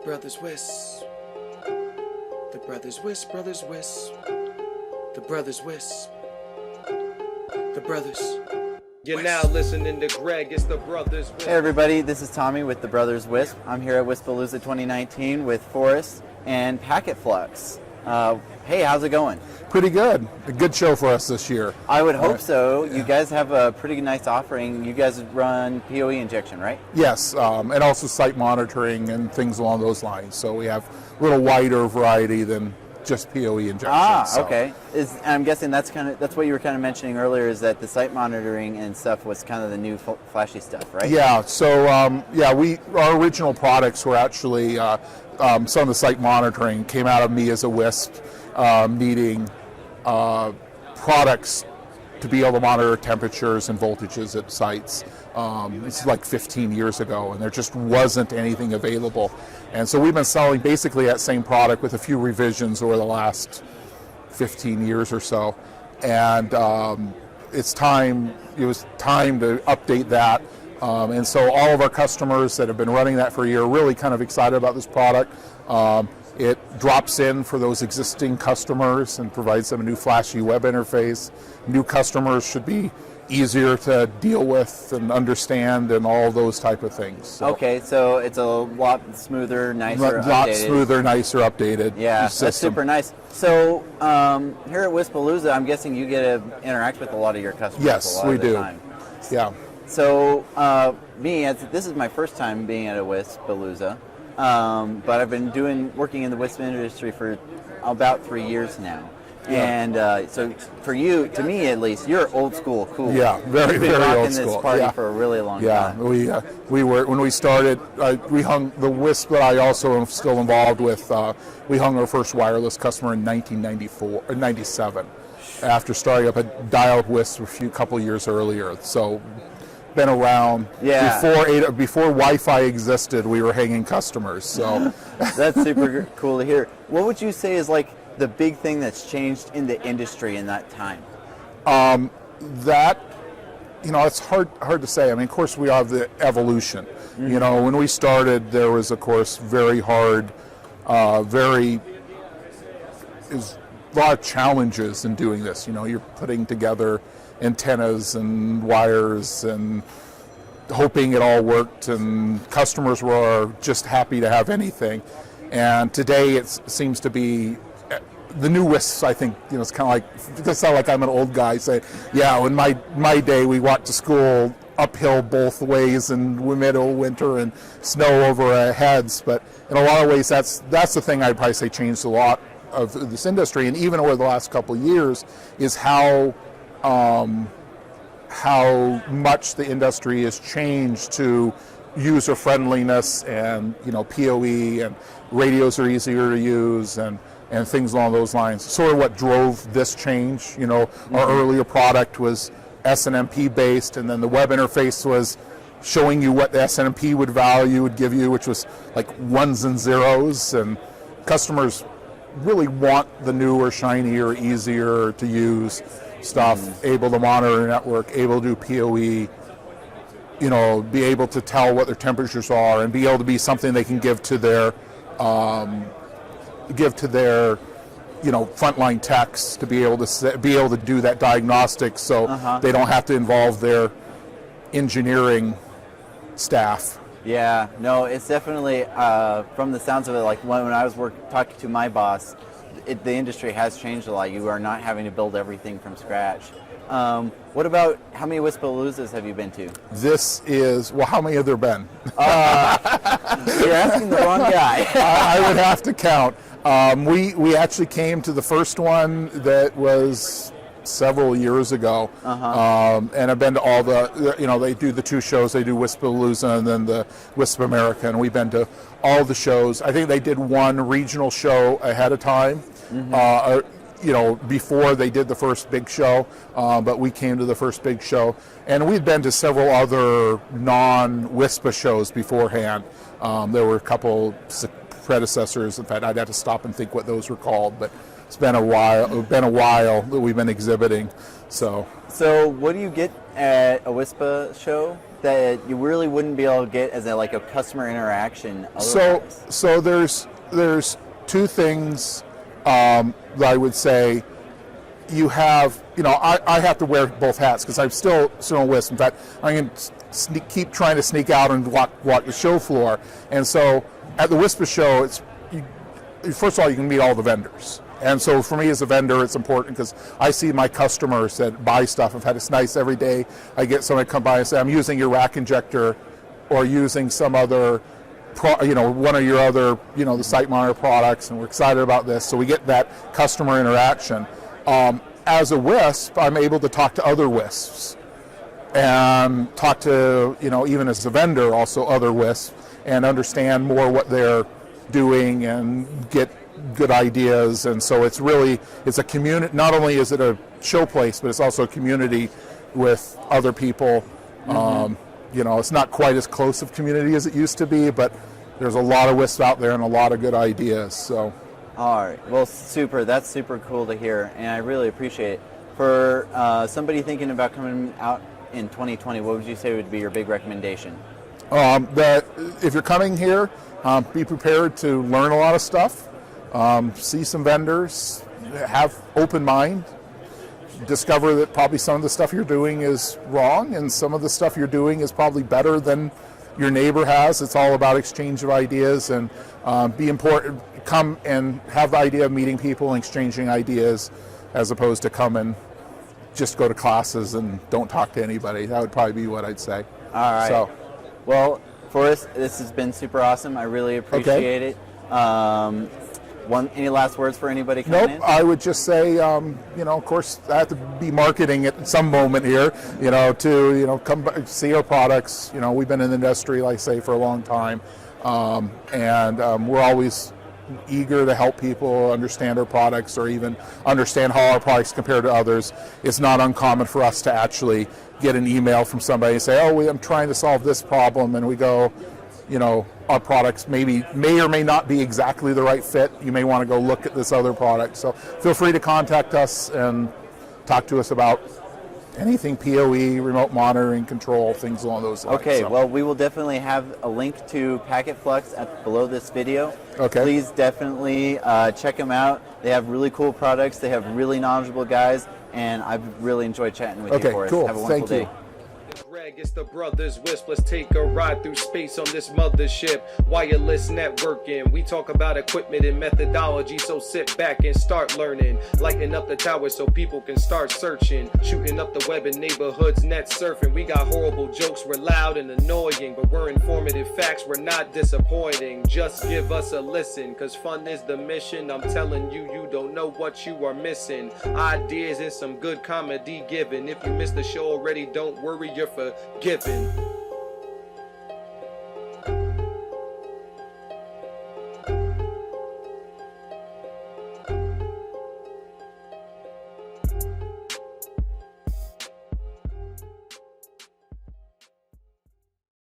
brothers Wisp. The brothers Wisp, brothers Wisp. The brothers Wisp. The brothers. You're now listening to Greg. It's the brothers Wisp. Hey everybody, this is Tommy with the Brothers Wisp. I'm here at Wispalooza 2019 with Forrest and Packet Flux. Hey, how's it going? Pretty good. A good show for us this year. I would hope so. You guys have a pretty nice offering. You guys run PoE injection, right? Yes, and also site monitoring and things along those lines. So we have a little wider variety than just PoE injection. Okay. I'm guessing that's what you were kind of mentioning earlier, is that the site monitoring and stuff was kind of the new flashy stuff, right? Yeah. So our original products were actually some of the site monitoring came out of me as a WISP needing products to be able to monitor temperatures and voltages at sites. This is like 15 years ago, and there just wasn't anything available. And so we've been selling basically that same product with a few revisions over the last 15 years or so. And it was time to update that. And so all of our customers that have been running that for a year are really kind of excited about this product. It drops in for those existing customers and provides them a new flashy web interface. New customers should be easier to deal with and understand and all those type of things. So, okay, so it's a lot smoother, nicer, lot updated. Smoother, nicer, updated. Yeah, system. That's super nice. So here at Wispalooza, I'm guessing you get to interact with a lot of your customers Yes, a lot we of the do. time. Yeah. So this is my first time being at a Wispalooza, but I've been working in the WISP industry for about 3 years now. Yeah. And so for you, to me at least, you're old school cool. Yeah, very, You've been very rocking old school. this party Yeah. for a really long Yeah, time. we were when we started. We hung the WISP that I also am still involved with. We hung our first wireless customer in 1994 or 97, after starting up a dial-up WISP a couple years earlier. So been around. Yeah. Before Wi-Fi existed, we were hanging customers. So That's super cool to hear. What would you say is like the big thing that's changed in the industry in that time? that, it's hard to say. I mean, of course, we have the evolution. Mm-hmm. When we started, there was, of course, very hard, a lot of challenges in doing this. You're putting together antennas and wires and hoping it all worked, and customers were just happy to have anything. And today it seems to be the new WISPs. I think it's kind of like, it does sound like I'm an old guy saying, yeah, in my day we walked to school uphill both ways in middle winter and snow over our heads. But in a lot of ways, that's the thing I'd probably say changed a lot of this industry, and even over the last couple of years, is how much the industry has changed to user friendliness, and PoE and radios are easier to use, and things along those lines. Sort of what drove this change. Our earlier product was SNMP based, and then the web interface was showing you what the SNMP would give you, which was like ones and zeros, and customers really want the newer, shinier, easier to use stuff, able to monitor a network, able to do PoE, be able to tell what their temperatures are, and be able to be something they can give to their frontline techs to be able to do that diagnostics, so they don't have to involve their engineering staff. Yeah, no, it's definitely, from the sounds of it, like when I was talking to my boss, the industry has changed a lot. You are not having to build everything from scratch. What about, how many Wispaloozas have you been to? This is, how many have there been? You're asking the wrong guy. I would have to count. We actually came to the first one that was several years ago, and I've been to all they do the two shows. They do Wispalooza and then the Wisp America, and we've been to all the shows. I think they did one regional show ahead of time, before they did the first big show, but we came to the first big show, and we'd been to several other non-WISPA shows beforehand. There were a couple predecessors. In fact, I'd have to stop and think what those were called, but it's been a while that we've been exhibiting. So So what do you get at a WISPA show that you really wouldn't be able to get as like a customer interaction otherwise? So there's two things that I would say. You have, I have to wear both hats because I'm still in WISP. In fact, I can keep trying to sneak out and walk the show floor. And so at the WISPA show, first of all, you can meet all the vendors. And so for me as a vendor, it's important because I see my customers that buy stuff. In fact, it's nice every day I get somebody come by and say, I'm using your rack injector or using some other, one of your other, the SiteMonitor products, and we're excited about this. So we get that customer interaction. As a WISP, I'm able to talk to other WISPs and talk to, even as a vendor, also other WISPs, and understand more what they're doing and get good ideas. And so it's a community. Not only is it a show place, but it's also a community with other people. It's not quite as close of community as it used to be, but there's a lot of WISPs out there and a lot of good ideas. So. All right. Well, super. That's super cool to hear, and I really appreciate it. For somebody thinking about coming out in 2020, what would you say would be your big recommendation? That if you're coming here, be prepared to learn a lot of stuff, see some vendors, have open mind, discover that probably some of the stuff you're doing is wrong, and some of the stuff you're doing is probably better than your neighbor has. It's all about exchange of ideas, and be important. Come and have the idea of meeting people and exchanging ideas, as opposed to come and just go to classes and don't talk to anybody. That would probably be what I'd say. All right. So, well, Forrest, this has been super awesome. I really appreciate it. Any last words for anybody coming in? I would just say, of course, I have to be marketing it at some moment here, to, come see our products. We've been in the industry, like I say, for a long time. And we're always eager to help people understand our products or even understand how our products compare to others. It's not uncommon for us to actually get an email from somebody and say, I'm trying to solve this problem, and we go, our products may or may not be exactly the right fit. You may want to go look at this other product. So feel free to contact us and talk to us about anything PoE, remote monitoring, control, things along those lines. Okay, well, we will definitely have a link to PacketFlux below this video. Okay. Please definitely check them out. They have really cool products. They have really knowledgeable guys, and I've really enjoyed chatting with you, Forrest. Cool. Have a wonderful day. Greg, it's the Brothers Wisp. Let's take a ride through space on this mothership. Wireless networking. We talk about equipment and methodology, so sit back and start learning. Lighten up the tower so people can start searching. Shooting up the web in neighborhoods, net surfing. We got horrible jokes, we're loud and annoying, but we're informative facts, we're not disappointing. Just give us a listen, cause fun is the mission. I'm telling you, you don't know what you are missing. Ideas and some good comedy given. If you missed the show already, don't worry, you're forgiven.